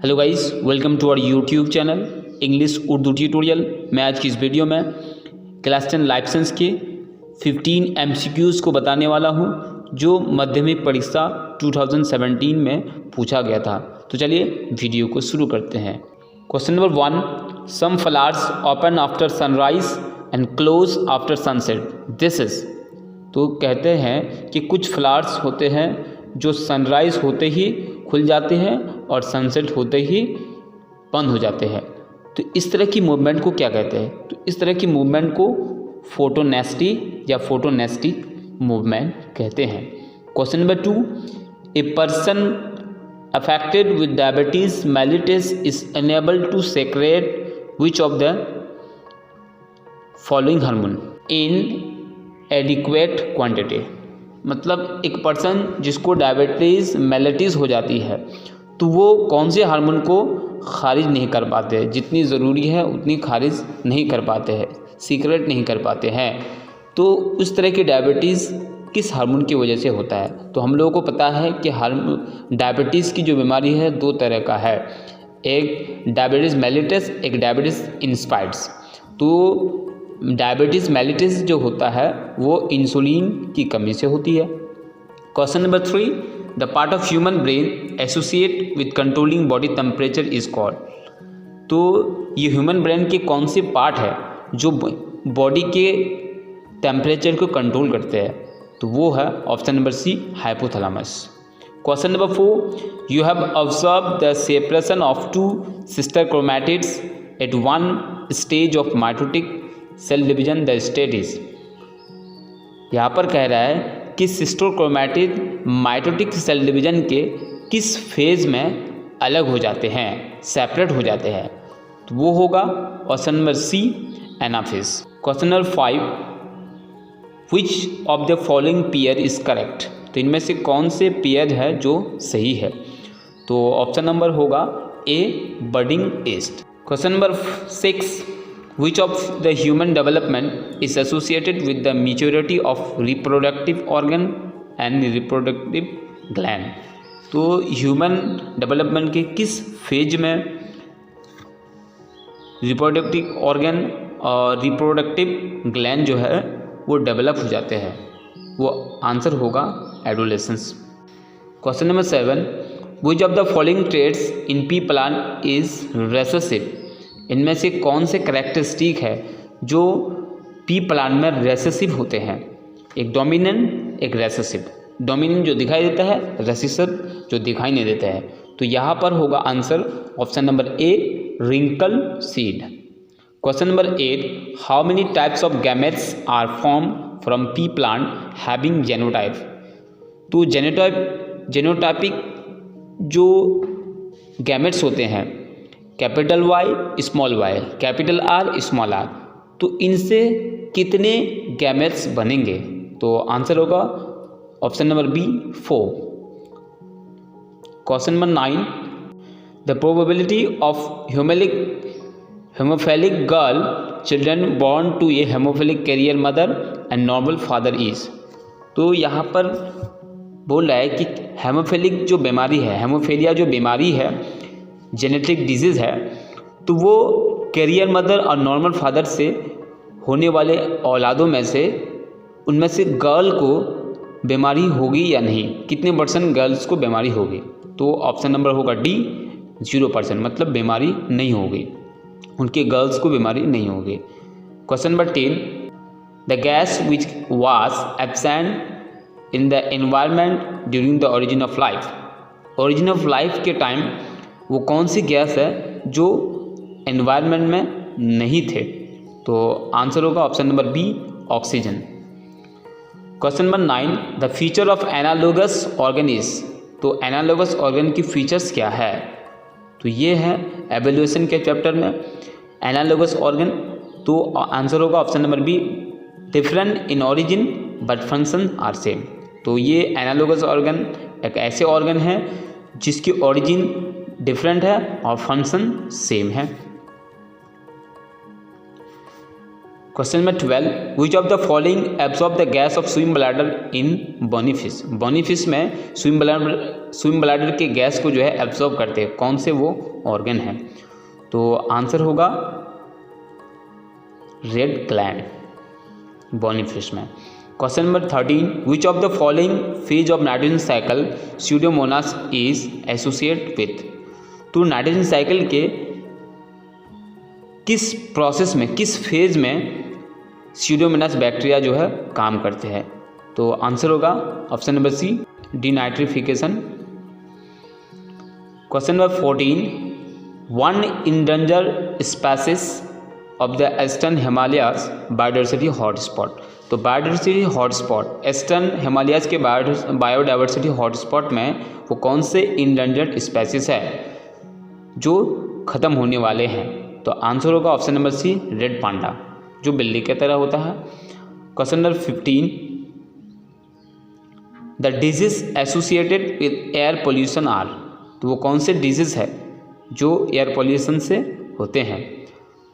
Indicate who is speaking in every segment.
Speaker 1: Hello guys, welcome to our YouTube channel English Urdu tutorial. मैं आज की इस वीडियो में क्लास 10 लाइफ साइंस के 15 MCQs को बताने वाला हूं जो माध्यमिक परीक्षा 2017 में पूछा गया था। तो चलिए वीडियो को शुरू करते हैं। Question number 1, some flowers open after sunrise and close after sunset, this is. तो कहते हैं कि कुछ फ्लावर्स होते हैं जो सनराइज होते ही खुल जाते हैं और सनसेट होते ही बंद हो जाते हैं। तो इस तरह की मूवमेंट को क्या कहते हैं? तो इस तरह की मूवमेंट को फोटोनेस्टी या फोटोनेस्टी मूवमेंट कहते हैं। Question number 2, a person affected with diabetes mellitus is unable to secrete which of the following hormone in adequate quantity. मतलब एक पर्सन जिसको डायबिटीज़ मेलिटस हो जाती है तो वो कौन से हार्मोन को खारिज नहीं कर पाते हैं, जितनी ज़रूरी है उतनी खारिज नहीं कर पाते हैं, सीक्रेट नहीं कर पाते हैं। तो उस तरह की डायबिटीज़ किस हार्मोन की वजह से होता है? तो हम लोगों को पता है कि डायबिटीज़ की जो बीमारी है दो तरह का है, एक डायबिटीज़ मेलिटस, एक डायबिटीज़ इंस्पायर्स। तो डायबिटीज़ मेलिटस जो होता है वो इंसुलिन की कमी से होती है। Question number 3, the part of human brain associate with controlling body temperature is called. तो ये ह्यूमन ब्रेन के कौन से पार्ट है जो बॉडी के टेम्परेचर को कंट्रोल करते हैं? तो वो है option number C, hypothalamus. Question number 4, you have observe the separation of two sister chromatids at one stage of mitotic cell division, the state is. यहाँ पर कह रहा है कि sister chromatid mitotic cell division के किस फेज में अलग हो जाते हैं, सेपरेट हो जाते हैं? तो वो होगा option number C, anaphase. Question number 5, which of the following pair is correct. तो इनमें से कौन से पेयर है जो सही है? तो ऑप्शन नंबर होगा A, budding test. Question number 6, which of the human development is associated with the maturity of reproductive organ and reproductive gland। तो ह्यूमन डेवलपमेंट के किस फेज में रिप्रोडक्टिव ऑर्गन और रिप्रोडक्टिव ग्लैंड जो है वो डेवलप हो जाते हैं? वो आंसर होगा adolescence. Question number 7, which of the following traits in pea plant is recessive। इनमें से कौन से कैरेक्टरिस्टिक है जो पी प्लांट में रेसेसिव होते हैं? एक डोमिनेंट, एक रेसेसिव। डोमिनेंट जो दिखाई देता है, रेसेसिव जो दिखाई नहीं देता है। तो यहाँ पर होगा answer option number A, wrinkle seed. Question number 8, how many types of gametes are form from P plant having genotype. तो जेनोटाइपिक जो गैमेट्स होते हैं, capital Y, small Y, capital R, small R, तो इनसे कितने गैमेट्स बनेंगे? तो answer होगा option number B, 4। Question number 9, the probability of haemophilic girl children born to a haemophilic carrier mother and normal father is. तो यहाँ पर बोल रहा है कि हेमोफिलिक जो बीमारी है, हेमोफीलिया जो बीमारी है, जेनेटिक डिजीज़ है, तो वो कैरियर मदर और नॉर्मल फादर से होने वाले औलादों में से उनमें से गर्ल को बीमारी होगी या नहीं, कितने % गर्ल्स को बीमारी होगी? तो ऑप्शन नंबर होगा डी, 0%, मतलब बीमारी नहीं होगी, उनके गर्ल्स को बीमारी नहीं होगी। Question number 10, the gas which was absent in the environment during the origin of life. Origin of life के टाइम वो कौन सी गैस है जो एनवायरनमेंट में नहीं थे? तो आंसर होगा option number B, oxygen. Question number 9, the feature of analogous organ is. तो एनालोगस ऑर्गन की फीचर्स क्या है? तो ये है एवोल्यूशन के चैप्टर में एनालोगस ऑर्गन। तो आंसर होगा option number B, different in origin but function are same. तो ये एनालोगस ऑर्गन एक ऐसे ऑर्गन है जिसकी ऑरिजिन डिफरेंट है और फंक्शन सेम है। Question number 12, which of the following absorb the gas of swim bladder in bony fish. Bony fish में स्विम ब्लैडर के गैस को जो है एब्सॉर्ब करते हैं, कौन से वो ऑर्गन है? तो आंसर होगा रेड ग्लैंड बॉनी फिश में। Question number 13, which of the following phase of nitrogen cycle Pseudomonas is associate with. तो नाइट्रोजन साइकिल के किस प्रोसेस में, किस फेज में स्यूडोमोनास बैक्टीरिया जो है काम करते हैं? तो आंसर होगा option number C, denitrification. Question number 14, one endanger species of the eastern Himalayas biodiversity hotspot. तो बायोडाइवर्सिटी हॉटस्पॉट, ईस्टर्न हिमालयाज के बायोडाइवर्सिटी हॉटस्पॉट में वो कौन से इंडेंजर्ड स्पीसीज है जो ख़त्म होने वाले हैं? तो आंसर होगा option number C, red panda, जो बिल्ली की तरह होता है। Question number 15, the disease associated with air pollution are. तो वो कौन से डिजीज है जो एयर पोल्यूशन से होते हैं?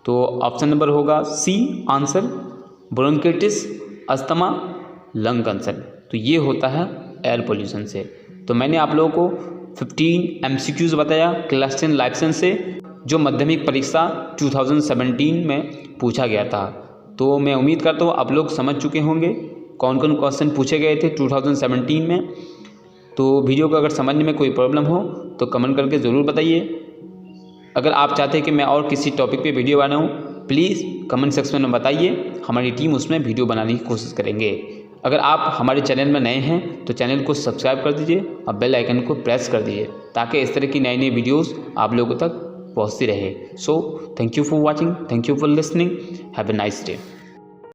Speaker 1: तो ऑप्शन नंबर होगा C answer, bronchitis, asthma, lung cancer. तो ये होता है एयर पोल्यूशन से। तो मैंने आप लोगों को 15 MCQs बताया क्लास 10 लाइफ साइंस से, जो माध्यमिक परीक्षा 2017 में पूछा गया था। तो मैं उम्मीद करता हूँ आप लोग समझ चुके होंगे कौन कौन क्वेश्चन पूछे गए थे 2017 में। तो वीडियो को अगर समझने में कोई प्रॉब्लम हो तो कमेंट करके ज़रूर बताइए। अगर आप चाहते हैं कि मैं और किसी टॉपिक पे वीडियो बनाऊँ, प्लीज़ कमेंट सेक्शन में बताइए, हमारी टीम उसमें वीडियो बनाने की कोशिश करेंगे। अगर आप हमारे चैनल में नए हैं तो चैनल को सब्सक्राइब कर दीजिए और बेल आइकन को प्रेस कर दीजिए ताकि इस तरह की नई नई वीडियोज़ आप लोगों तक पहुँचती रहे। So thank you for watching, thank you for listening, have a nice day.